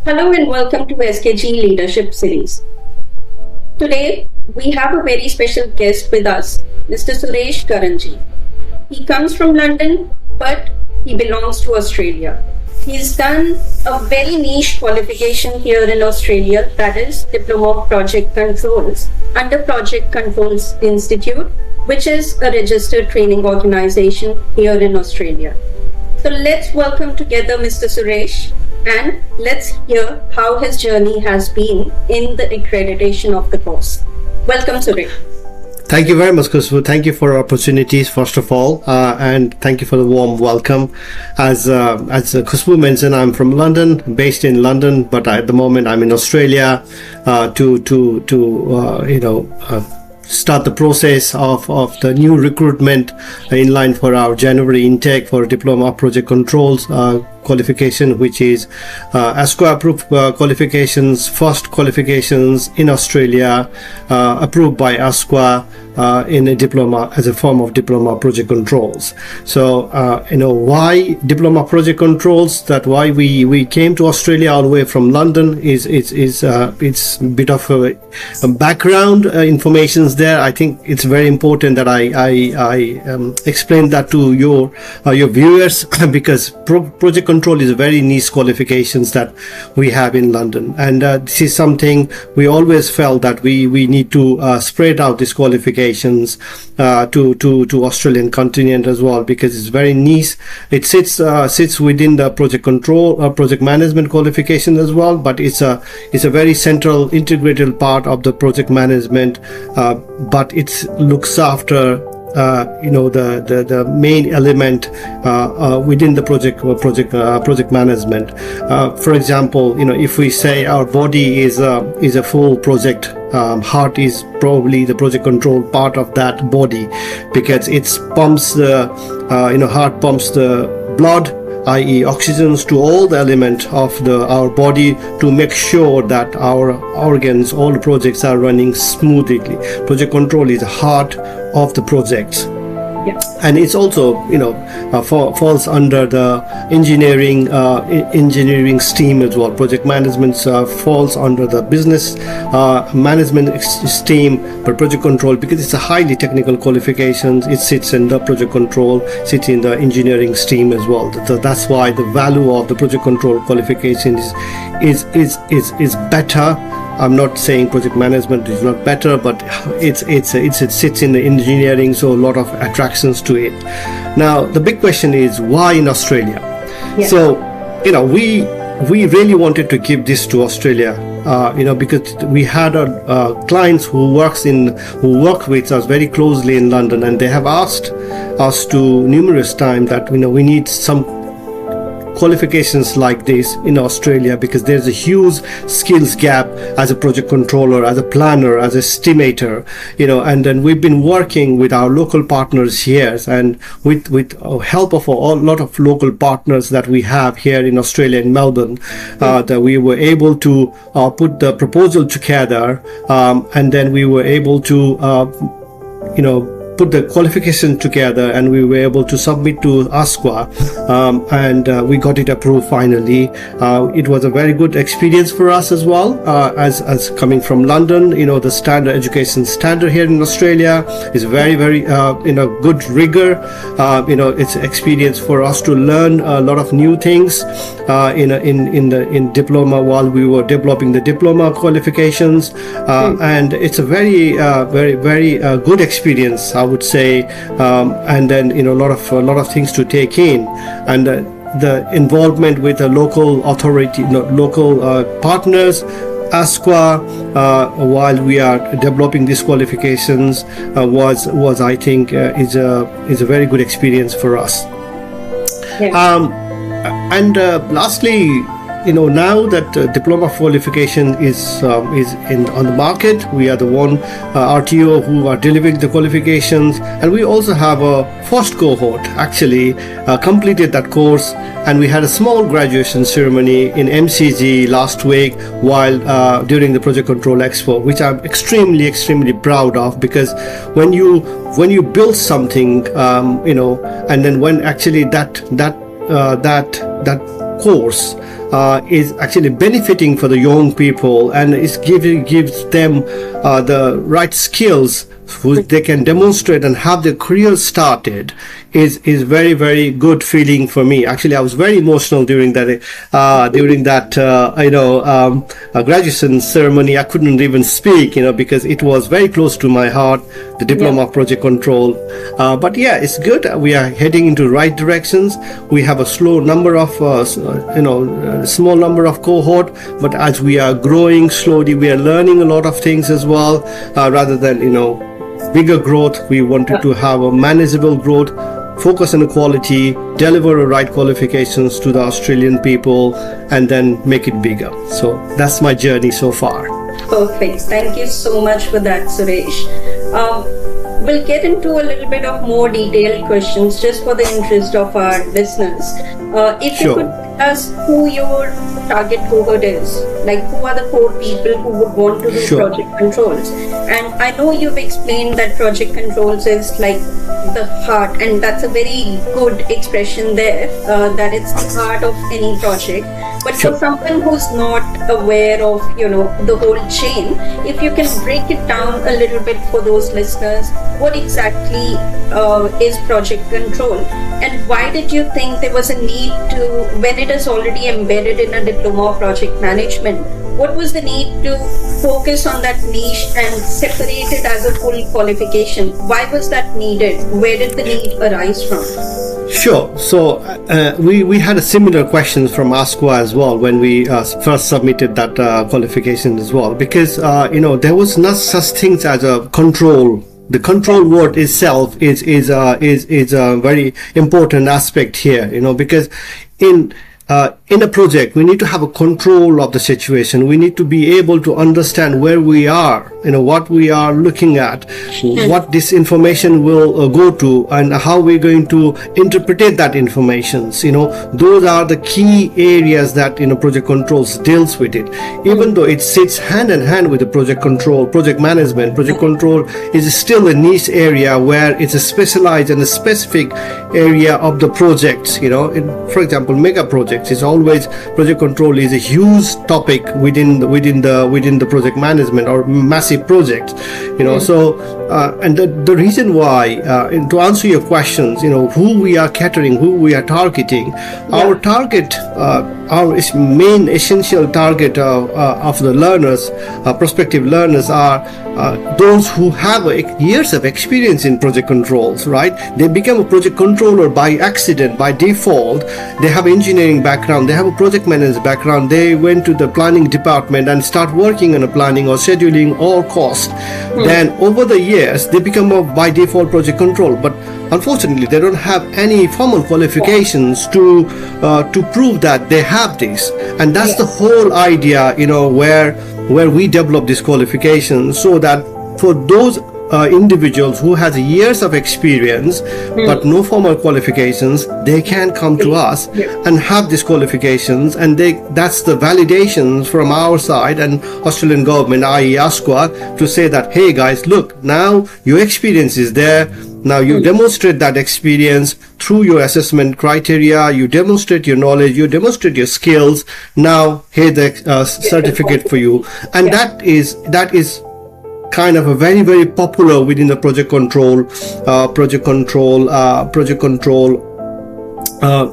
Hello and welcome to SKG Leadership Series. Today, we have a very special guest with us, Mr. Suresh Karanji. He comes from London, but he belongs to Australia. He's done a very niche qualification here in Australia, that is Diploma of Project Controls, under Project Controls Institute, which is a registered training organization here in Australia. So let's welcome together Mr. Suresh and let's hear how his journey has been in the accreditation of the course. Welcome, Suresh. Thank you very much, Khushbu. Thank you for opportunities, first of all, and thank you for the warm welcome. As Khushbu mentioned, I'm from London, based in London, but at the moment I'm in Australia start the process of the new recruitment in line for our January intake for Diploma of Project Controls qualification, which is ASQA approved qualifications, first qualifications in Australia, approved by ASQA in a diploma as a form of Diploma of Project Controls. So why Diploma of Project Controls, that why we came to Australia all the way from London is it's a bit of a background information there. I think it's very important that I explain that to your viewers because Project Control is a very niche qualifications that we have in London, and this is something we always felt that we need to spread out these qualifications to Australian continent as well, because it's very niche. It sits within the project control project management qualification as well, but it's a very central integrated part of the project management, but it looks after the main element within the project management. For example, if we say our body is a full project, heart is probably the project control part of that body, because it pumps the heart pumps the blood, i.e. oxygens, to all the element of our body to make sure that our organs, all the projects are running smoothly. Project control is the heart of the projects. Yeah. And it's also falls under the engineering stream as well. Project management falls under the business management stream, but project control, because it's a highly technical qualifications, it sits in the project control, sits in the engineering stream as well. So that's why the value of the project control qualifications is better. I'm not saying project management is not better, but it sits in the engineering, so a lot of attractions to it. Now the big question is, why in Australia? Yeah. So we really wanted to give this to Australia, because we had clients who work with us very closely in London, and they have asked us to numerous times that we need some qualifications like this in Australia, because there's a huge skills gap as a project controller, as a planner, as an estimator, and then we've been working with our local partners here, and with help of a lot of local partners that we have here in Australia, in Melbourne, that we were able to put the proposal together, and then we were able to put the qualification together, and we were able to submit to ASQA, and we got it approved finally. It was a very good experience for us as well, as coming from London. The standard education standard here in Australia is very good rigor. It's experience for us to learn a lot of new things in diploma while we were developing the diploma qualifications, and it's a very good experience, I would say, and then a lot of things to take in, and the involvement with the local authority, local partners, ASQA, while we are developing these qualifications, was I think is a very good experience for us. Yeah. And lastly, now that diploma qualification is on the market, we are the one RTO who are delivering the qualifications, and we also have a first cohort actually completed that course, and we had a small graduation ceremony in MCG last week while during the Project Control Expo, which I'm extremely proud of, because when you build something, and then when actually that course is actually benefiting for the young people, and gives them the right skills which they can demonstrate and have their career started, is very, very good feeling for me. Actually, I was very emotional during that graduation ceremony. I couldn't even speak, because it was very close to my heart, the Diploma of Project Control. But yeah, it's good. We are heading into right directions. We have a small number of cohort, but as we are growing slowly, we are learning a lot of things as well, rather than bigger growth. We wanted to have a manageable growth, focus on quality, deliver the right qualifications to the Australian people, and then make it bigger. So that's my journey so far. Perfect. Thank you so much for that, Suresh. We'll get into a little bit of more detailed questions just for the interest of our listeners. If you could tell us who your target cohort is, like who are the core people who would want to do project controls. And I know you've explained that project controls is like the heart, and that's a very good expression there, that it's the heart of any project. But for someone who's not aware of, the whole chain, if you can break it down a little bit for those listeners, what exactly is project control? And why did you think there was a need to, when it is already embedded in a Diploma of Project Management, what was the need to focus on that niche and separate it as a full qualification? Why was that needed? Where did the need arise from? Sure. So we had a similar questions from ASQA as well when we first submitted that qualification as well, because there was not such things as a control. The control word itself is a very important aspect here, because in a project, we need to have a control of the situation. We need to be able to understand where we are, what we are looking at, what this information will go to, and how we're going to interpret that information. Those are the key areas that, project controls deals with it. Even though it sits hand in hand with the project control, project management, project control is still a niche area where it's a specialized and a specific area of the projects. For example, mega projects is always, project control is a huge topic within the project management or massive projects. So and the reason why, to answer your questions, who we are catering, who we are targeting, our target, our main essential target of the learners, prospective learners, are those who have years of experience in project controls, right? They become a project controller by accident, by default. They have engineering background, they have a project manager background, they went to the planning department and start working on a planning or scheduling or cost. Then over the years, they become a by default project control. But unfortunately, they don't have any formal qualifications to prove that they have this. And that's the whole idea, where we develop this qualification, so that for those individuals who has years of experience but no formal qualifications, they can come to us and have these qualifications, and that's the validations from our side and Australian government, i.e. ASQA, to say that, hey guys, look, now your experience is there. Now you demonstrate that experience through your assessment criteria, you demonstrate your knowledge, you demonstrate your skills. Now here's the certificate for you. And that is kind of a very, very popular within the project control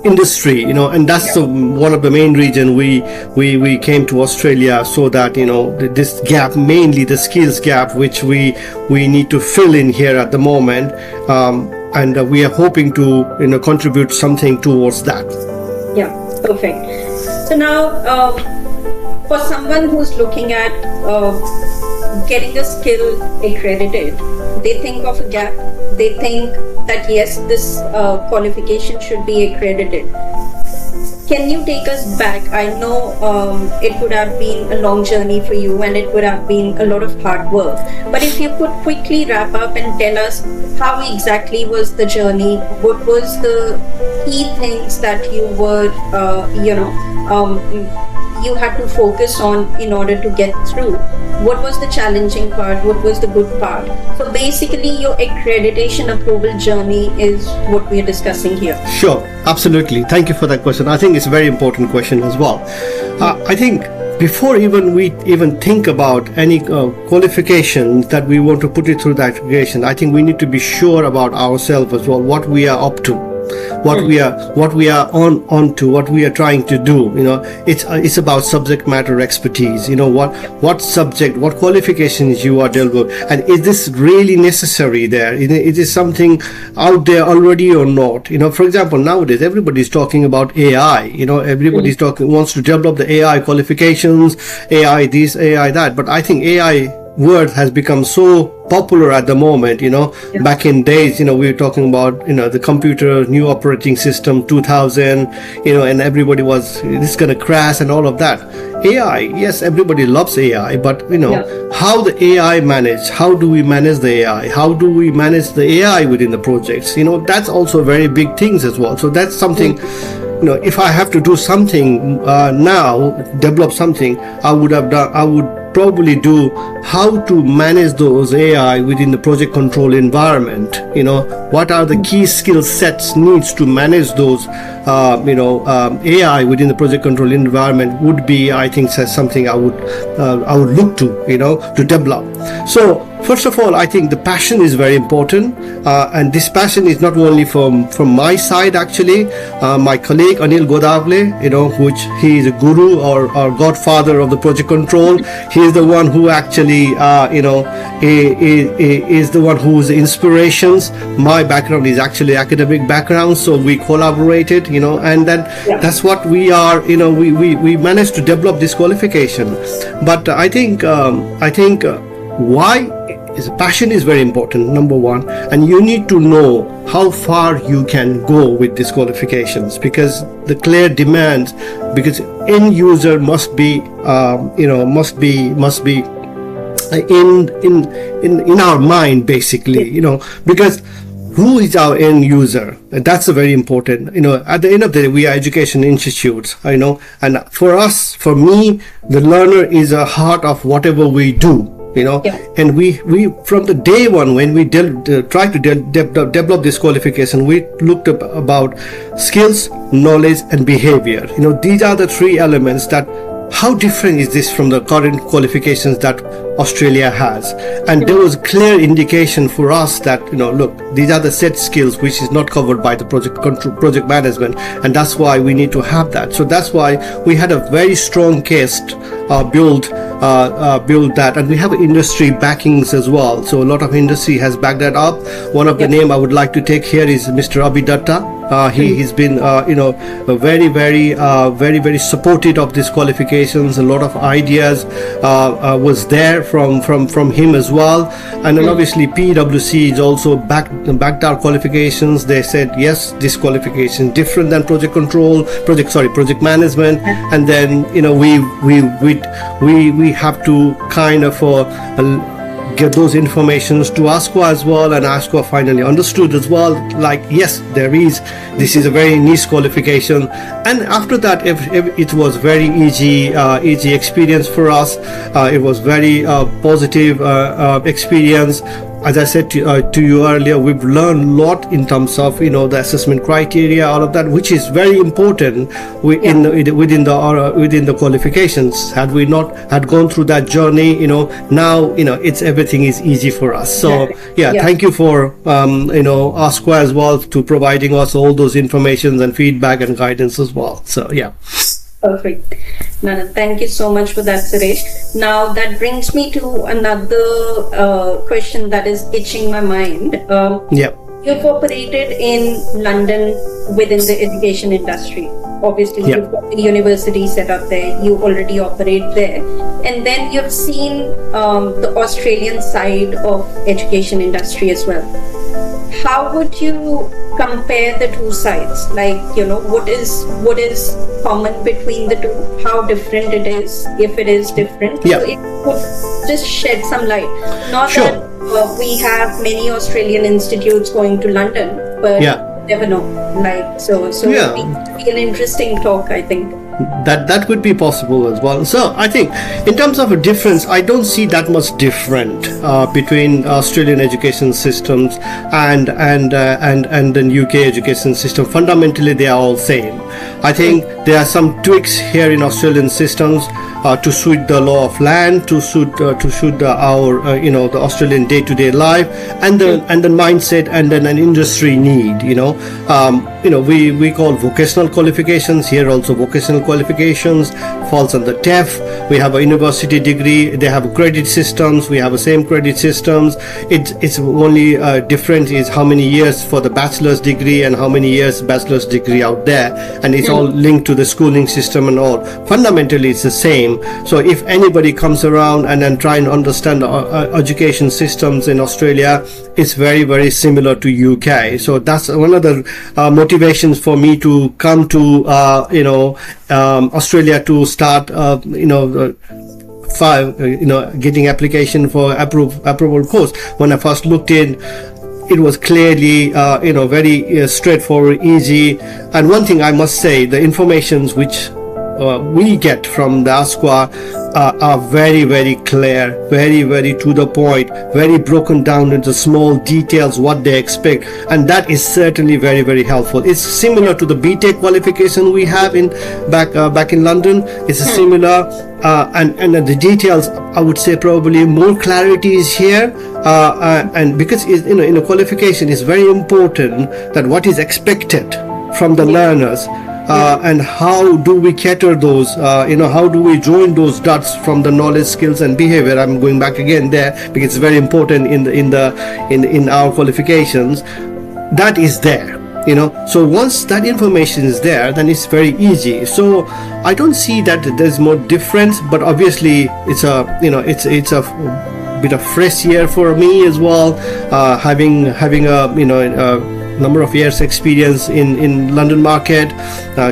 industry, and that's one of the main reason we came to Australia, so that this gap, mainly the skills gap, which we need to fill in here at the moment, and we are hoping to contribute something towards that. Yeah, perfect. So now for someone who's looking at getting a skill accredited, they think of a gap, they think that yes, this qualification should be accredited. Can you take us back? I know it would have been a long journey for you, and it would have been a lot of hard work, but if you could quickly wrap up and tell us how exactly was the journey, what was the key things that you were you had to focus on in order to get through? What was the challenging part? What was the good part? So basically, your accreditation approval journey is what we are discussing here. Sure, absolutely. Thank you for that question. I think it's a very important question as well. I think before we even think about any qualifications that we want to put it through the accreditation, I think we need to be sure about ourselves as well, what we are up to, what we are on to, what we are trying to do. It's about subject matter expertise. What subject, what qualifications you are dealt with, and is this really necessary there? Is it something out there already or not? For example, nowadays everybody's talking about AI. Everybody's wants to develop the AI qualifications, AI this, AI that. But I think AI word has become so popular at the moment. Back in days, we were talking about the computer new operating system 2000, and everybody was, this is going to crash and all of that. AI, yes, everybody loves AI, but how the AI manage, how do we manage the AI, how do we manage the AI within the projects? That's also very big things as well. So that's something, if I have to do something now, develop something, I would probably do how to manage those AI within the project control environment. What are the key skill sets needs to manage those AI within the project control environment would be, I think, something I would look to develop. So first of all, I think the passion is very important, and this passion is not only from my side. Actually, my colleague Anil Godavle, which he is a guru or godfather of the project control. He is the one who actually is the one whose inspirations. My background is actually academic background, so we collaborated, and that's what we are. We managed to develop this qualification. But I think why is passion is very important, number one, and you need to know how far you can go with these qualifications, because the clear demands, because end user must be in our mind, basically, because who is our end user? That's a very important. At the end of the day, we are education institutes. And for me, the learner is a heart of whatever we do. And we from the day one when we try to develop this qualification, we looked about skills, knowledge, and behavior. These are the three elements that. How different is this from the current qualifications that Australia has? And there was clear indication for us that, look, these are the set skills which is not covered by the project management, and that's why we need to have that. So that's why we had a very strong case build that, and we have industry backings as well. So a lot of industry has backed that up. One of the name I would like to take here is Mr. Abhi Datta. He's been, very, very supportive of these qualifications. A lot of ideas was there from him as well. And then obviously PwC is also backed our qualifications. They said, yes, this qualification different than project management. And then, we have to kind of get those informations to ASCO as well, and ASCO finally understood as well, like, yes, this is a very niche qualification. And after that, it was very easy experience for us. It was very positive experience. As I said to you earlier, we've learned a lot in terms of the assessment criteria, all of that, which is very important within the qualifications. Had we not had gone through that journey, now everything is easy for us. So thank you for ASCO as well to providing us all those informations and feedback and guidance as well. So Perfect. No, thank you so much for that, Suresh. Now that brings me to another question that is itching my mind. You've operated in London within the education industry. Obviously, you've got the university set up there. You already operate there. And then you've seen the Australian side of education industry as well. How would you compare the two sides? Like, what is common between the two? How different it is, if it is different? So it would just shed some light. Not that we have many Australian institutes going to London, but you never know. So it will be an interesting talk, I think. that could be possible as well. So I think in terms of a difference, I don't see that much different between Australian education systems and the UK education system. Fundamentally, they are all same. I think there are some tweaks here in Australian systems to suit the law of land, to suit our the Australian day-to-day life, and the mindset, and then an industry need. We call vocational qualifications here also. Vocational qualifications falls under TEF. We have a university degree. They have credit systems. We have the same credit systems. It's only different is how many years for the bachelor's degree and how many years bachelor's degree out there, and it's all linked to the schooling system and all. Fundamentally, it's the same. So if anybody comes around and then try and understand education systems in Australia, it's very, very similar to UK. So that's one of the motivations for me to come to Australia to start getting application for approval course. When I first looked in, it was clearly very straightforward, easy. And one thing I must say, the informations which we get from the ASQA are very, very clear, very, very to the point, very broken down into small details what they expect, and that is certainly very, very helpful. It's similar to the BTEC qualification we have in back in London. It's a similar and the details, I would say probably more clarity is here, and because in a qualification it's very important that what is expected from the learners. And how do we cater those, how do we join those dots from the knowledge, skills and behavior? I'm going back again there because it's very important in our qualifications. That is there, so once that information is there, then it's very easy. So I don't see that there's more difference, but obviously it's a bit of fresh year for me as well, having a number of years experience in London market,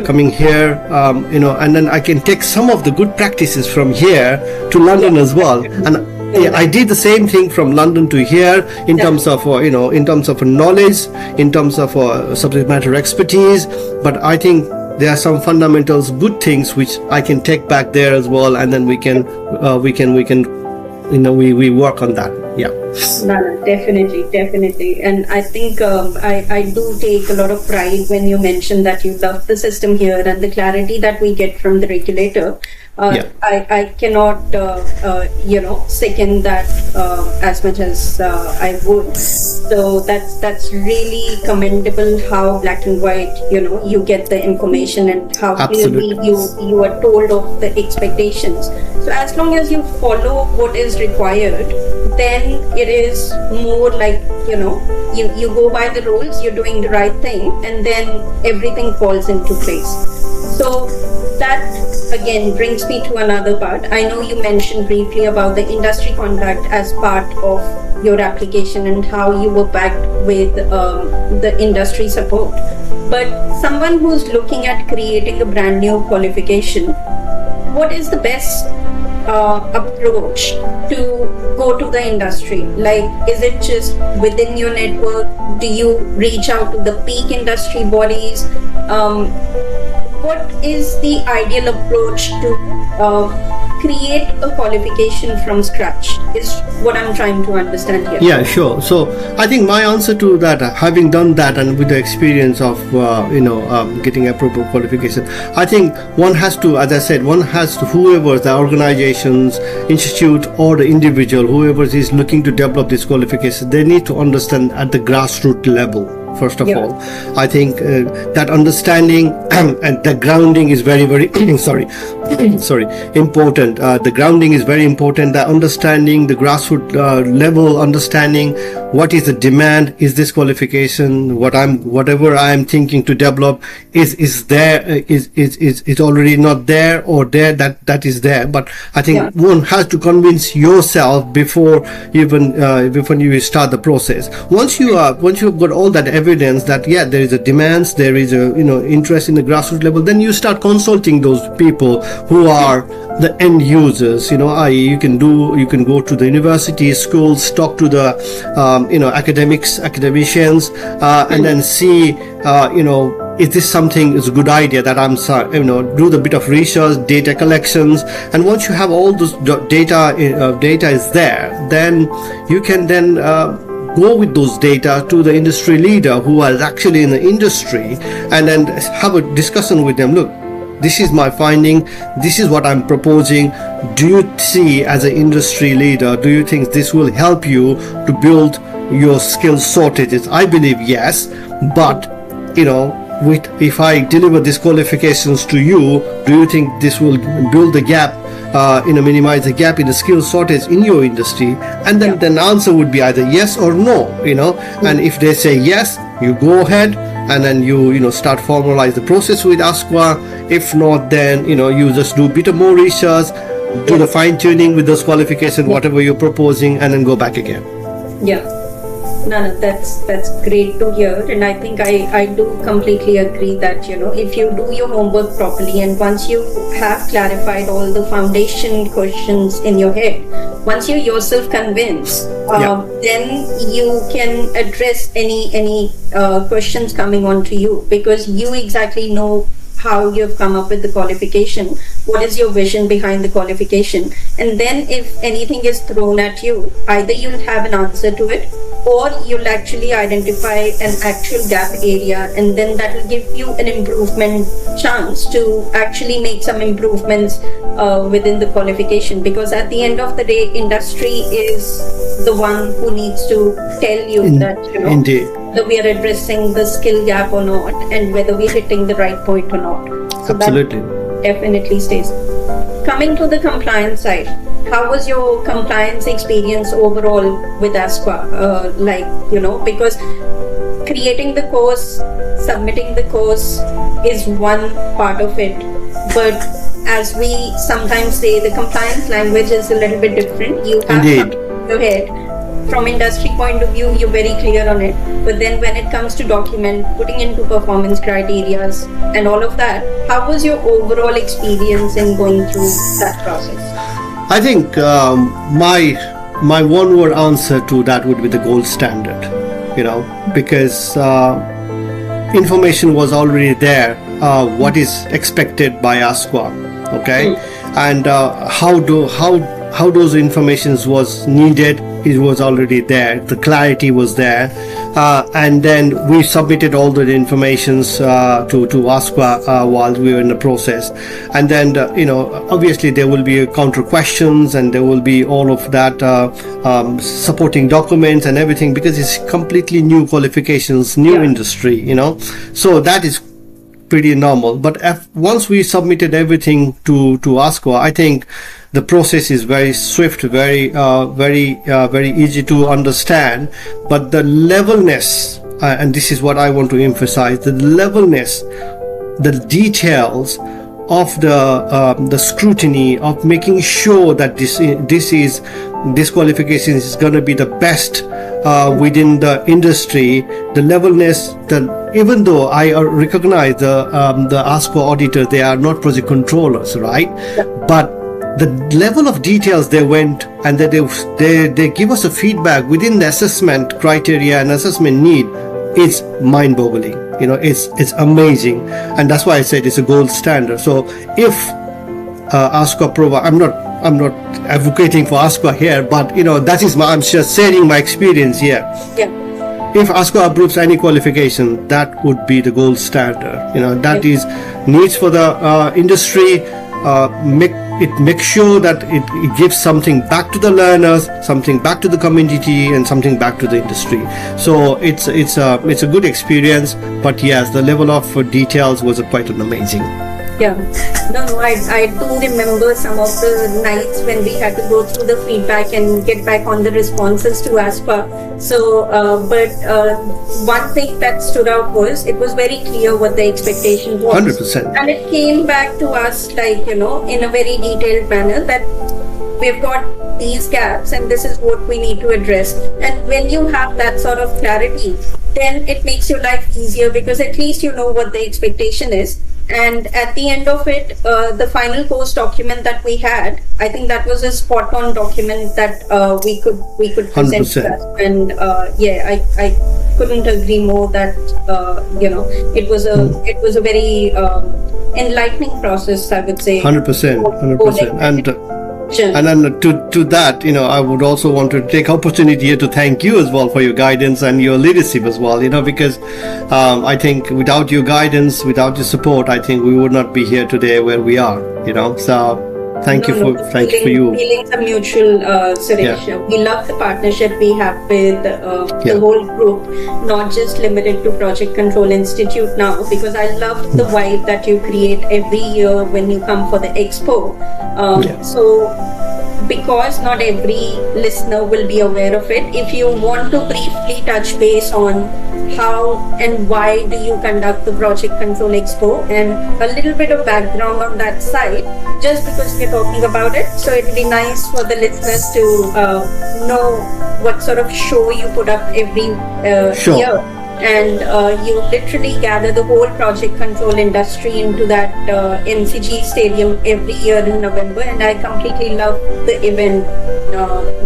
coming here, and then I can take some of the good practices from here to London as well. And I did the same thing from London to here in terms of knowledge, in terms of subject matter expertise. But I think there are some fundamentals, good things which I can take back there as well, and then we work on that. Yeah. No, definitely. And I think I do take a lot of pride when you mention that you love the system here and the clarity that we get from the regulator. I cannot, second that as much as I would. So that's really commendable how black and white, you get the information and how clearly you are told of the expectations. So as long as you follow what is required, then it is more like, you go by the rules, you're doing the right thing, and then everything falls into place. So that again brings me to another part. I know you mentioned briefly about the industry contact as part of your application and how you were backed with the industry support. But someone who's looking at creating a brand new qualification, what is the best approach to go to the industry? Like, is it just within your network? Do you reach out to the peak industry bodies? What is the ideal approach to create a qualification from scratch is what I'm trying to understand here. Yeah, sure. So I think my answer to that, having done that and with the experience of getting appropriate qualification, I think one has to, as I said, whoever the organizations, institute or the individual, whoever is looking to develop this qualification, they need to understand at the grassroots level. First of all, I think that understanding and the grounding is very, very important. The grounding is very important. The understanding, the grassroots level understanding, what is the demand? Is this qualification whatever I am thinking to develop is there? Is already not there or there? That is there. But I think one has to convince yourself before you start the process. Once you've got all that evidence that there is a demands, there is a interest in the grassroots level, then you start consulting those people who are the end users. You can go to the universities, schools, talk to the academicians, and then see is this something is a good idea that I'm do the bit of research, data collections, and once you have all this data is there, then you can then go with those data to the industry leader who is actually in the industry, and then have a discussion with them. Look, this is my finding, this is what I'm proposing. Do you see, as an industry leader, do you think this will help you to build your skills shortages? I believe yes, but if I deliver these qualifications to you, do you think this will build the gap, minimize the gap in the skills shortage in your industry? And then the answer would be either yes or no, and if they say yes, you go ahead and then you start formalize the process with ASQA. If not, then you just do a bit of more research, do the fine tuning with those qualifications, whatever you're proposing, and then go back again. Yeah. No, that's great to hear, and I think I do completely agree that if you do your homework properly, and once you have clarified all the foundation questions in your head, once you're yourself convinced, then you can address any questions coming on to you, because you exactly know how you've come up with the qualification, what is your vision behind the qualification, and then if anything is thrown at you, either you'll have an answer to it, or you'll actually identify an actual gap area, and then that will give you an improvement chance to actually make some improvements within the qualification, because at the end of the day, industry is the one who needs to tell you that Indeed. whether we are addressing the skill gap or not, and whether we're hitting the right point or not. So absolutely, that definitely stays. Coming to the compliance side, how was your compliance experience overall with ASQA? Because creating the course, submitting the course is one part of it, but as we sometimes say, the compliance language is a little bit different. You have something in your head. From industry point of view, you're very clear on it, but then when it comes to document, putting into performance criterias and all of that, how was your overall experience in going through that process? I think my one word answer to that would be the gold standard, because information was already there, what is expected by ASQA, okay, and how those informations was needed, it was already there, the clarity was there, and then we submitted all the informations to ASQA while we were in the process, and then obviously there will be counter questions, and there will be all of that supporting documents and everything, because it's completely new qualifications, new industry, so that is pretty normal. But once we submitted everything to ASQA, I think the process is very swift, very easy to understand. But the levelness, and this is what I want to emphasize, the levelness, the details of the scrutiny of making sure that this qualification is going to be the best within the industry, the levelness, even though I recognize the ASQA auditor, they are not project controllers, right? But the level of details they went, and that they give us a feedback within the assessment criteria and assessment need, is mind-boggling. It's amazing, and that's why I said it's a gold standard. So if ASQA provide, I'm not advocating for ASQA here, but that is I'm just sharing my experience here. Yeah. If ASQA approves any qualification, that would be the gold standard. That is needs for the industry. Make sure that it gives something back to the learners, something back to the community, and something back to the industry. So it's a good experience. But yes, the level of details was quite amazing. Yeah, no, I do remember some of the nights when we had to go through the feedback and get back on the responses to ASQA. So, but one thing that stood out was it was very clear what the expectation was. 100%. And it came back to us in a very detailed manner that we've got these gaps and this is what we need to address. And when you have that sort of clarity, then it makes your life easier, because at least you know what the expectation is. And at the end of it, the final course document that we had, I think that was a spot on document that we could present to 100%. us. And I couldn't agree more that it was a very enlightening process, I would say. 100%. 100%. And then to that, I would also want to take opportunity here to thank you as well for your guidance and your leadership as well, because I think without your guidance, without your support, I think we would not be here today where we are, so thank you for you. Feelings are mutual, Suresh. Yeah. We love the partnership we have with the Yeah. whole group, not just limited to Project Control Institute now, because I love the vibe that you create every year when you come for the expo. So, because not every listener will be aware of it, if you want to briefly touch base on how and why do you conduct the Project Control Expo and a little bit of background on that side, just because we're talking about it. So it'd be nice for the listeners to know what sort of show you put up every Sure. year. And you literally gather the whole project control industry into that MCG stadium every year in November, and I completely love the event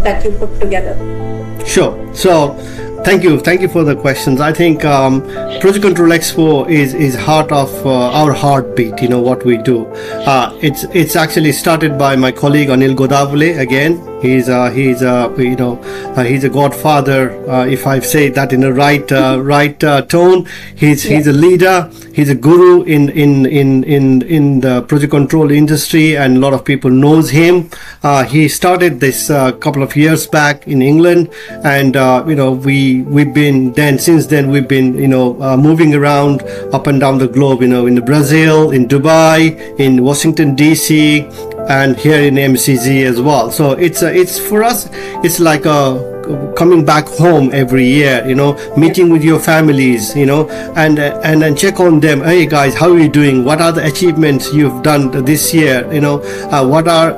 that you put together. Sure. So, thank you for the questions. I think Project Control Expo is heart of our heartbeat. What we do. It's actually started by my colleague Anil Godavule. Again, he's a godfather. If I say that in the right tone, he's a leader. He's a guru in the project control industry, and a lot of people knows him. He started this couple of years back in England, and since then we've been moving around up and down the globe. In Brazil, in Dubai, in Washington DC, and here in MCG as well. So it's for us, it's like coming back home every year, meeting with your families, and then check on them. Hey guys, how are you doing? What are the achievements you've done this year? What are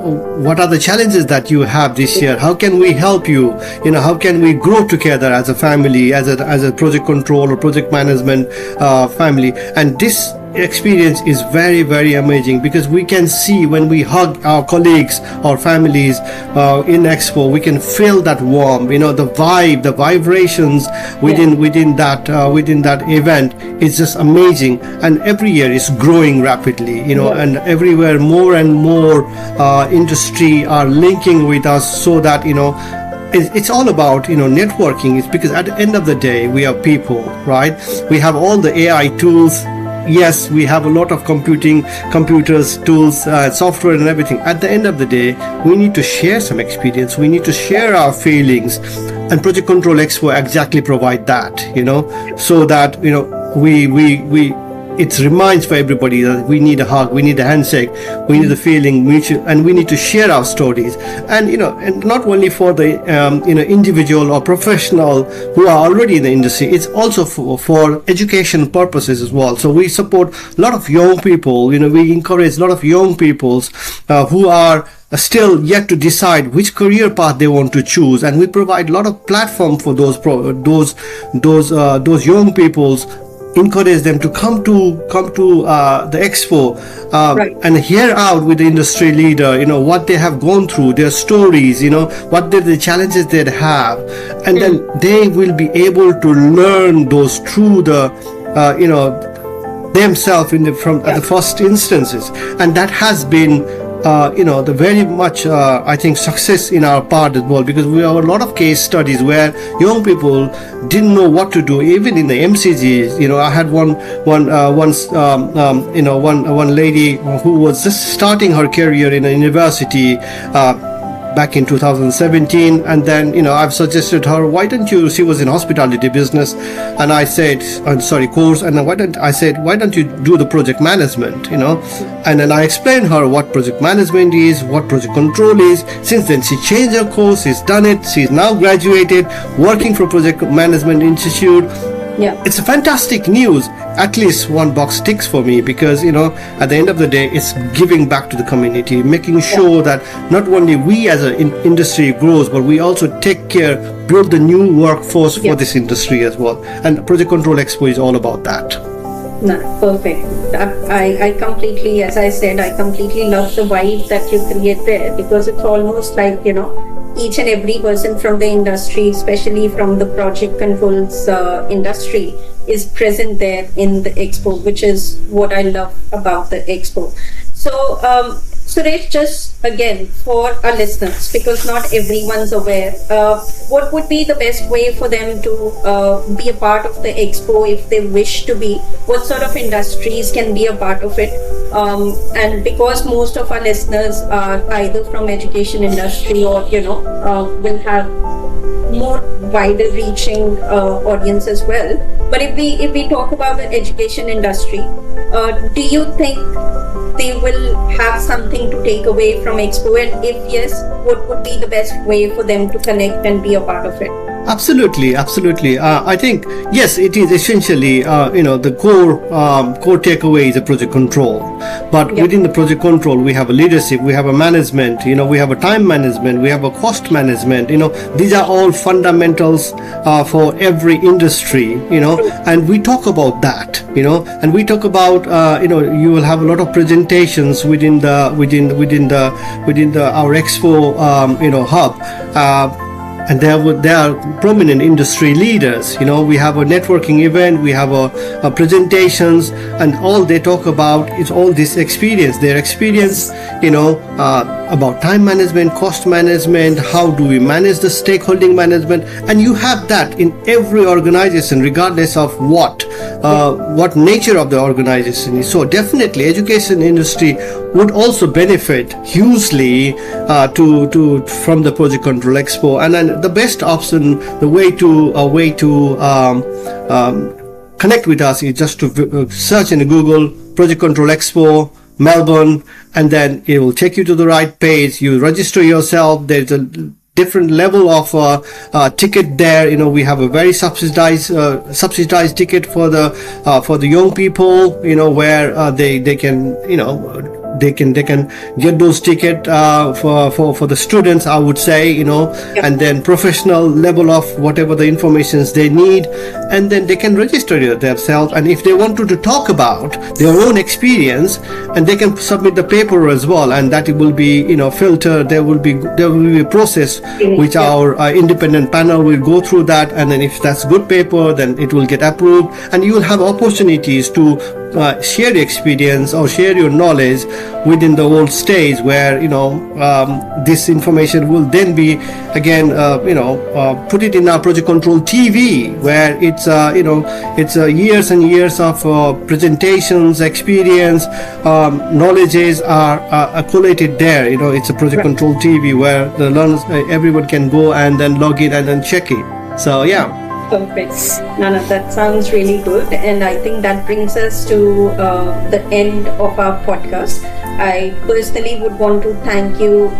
the challenges that you have this year? How can we help you? How can we grow together as a family, as a project control or project management family? And this experience is very, very amazing, because we can see when we hug our colleagues or families in Expo, we can feel that warmth, the vibe, the vibrations within that event is just amazing. And every year it's growing rapidly, and everywhere more and more industry are linking with us, so that it's all about networking. It's because at the end of the day we are people, right? We have all the AI tools. Yes, we have a lot of computers, tools, software and everything. At the end of the day, we need to share some experience. We need to share our feelings. And Project Control Expo exactly provide that, so that, it reminds for everybody that we need a hug, we need a handshake, we need the feeling, and we need to share our stories. And and not only for the individual or professional who are already in the industry, it's also for education purposes as well. So we support a lot of young people. We encourage a lot of young peoples who are still yet to decide which career path they want to choose, and we provide a lot of platform for those young peoples. Encourage them to come to the expo and hear out with the industry leader, what they have gone through, their stories, what the challenges they have, and then they will be able to learn those through the themselves at the first instances. And that has been the very much I think success in our part as well, because we have a lot of case studies where young people didn't know what to do, even in the MCGs. I had one lady who was just starting her career in a university back in 2017, and then I've suggested her, why don't you, she was in hospitality business, and I said course, and then why don't you do the project management, and then I explained her what project management is, what project control is. Since then she changed her course, she's done it, she's now graduated, working for Project Management Institute. It's a fantastic news. At least one box ticks for me, because at the end of the day, it's giving back to the community, making sure that not only we as an industry grows, but we also take care, build the new workforce for this industry as well. And Project Control Expo is all about that. No, perfect. I completely, as I said, I completely love the vibe that you create there, because it's almost like, each and every person from the industry, especially from the project controls industry, is present there in the expo, which is what I love about the expo. So, Suresh, just again for our listeners, because not everyone's aware, what would be the best way for them to be a part of the expo if they wish to be? What sort of industries can be a part of it? And because most of our listeners are either from education industry or will have more wider reaching audience as well. But if we talk about the education industry, do you think they will have something to take away from Expo? And if yes, what would be the best way for them to connect and be a part of it? Absolutely. I think yes, it is essentially the core takeaway is a project control. But within the project control, we have a leadership, we have a management, we have a time management, we have a cost management. These are all fundamentals for every industry. And we talk about that. And we talk about you will have a lot of presentations within our expo hub. And there are prominent industry leaders. We have a networking event, we have a presentations, and all they talk about is all this experience. Their experience, about time management, cost management, how do we manage the stakeholding management, and you have that in every organization, regardless of what nature of the organization is. So definitely, education industry would also benefit hugely from the Project Control Expo. And then the best option, the way to connect with us is just to search in Google Project Control Expo Melbourne, and then it will take you to the right page. You register yourself. There's a different level of ticket there. We have a very subsidized ticket for the young people, where they can they can get those tickets for the students, I would say, and then professional level of whatever the informations they need, and then they can register themselves. And if they want to talk about their own experience, and they can submit the paper as well, and that it will be filtered. There will be a process which our independent panel will go through that, and then if that's good paper, then it will get approved, and you will have opportunities to share your experience or share your knowledge within the whole stage, where this information will then be again put it in our Project Control TV, where it's years and years of presentations, experience, knowledges are collated there. It's a Project Control TV where the learners, everyone can go and then log in and then check it. So yeah. Perfect. Nana, that sounds really good. And I think that brings us to the end of our podcast. I personally would want to thank you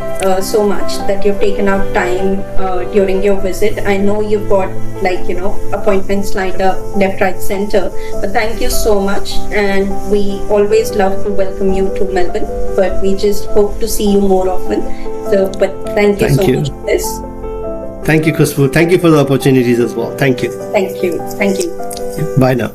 so much that you've taken out time during your visit. I know you've got appointments lined up left, right, center. But thank you so much. And we always love to welcome you to Melbourne. But we just hope to see you more often. But thank you so much for this. Thank you, Khushbu. Thank you for the opportunities as well. Thank you. Thank you. Bye now.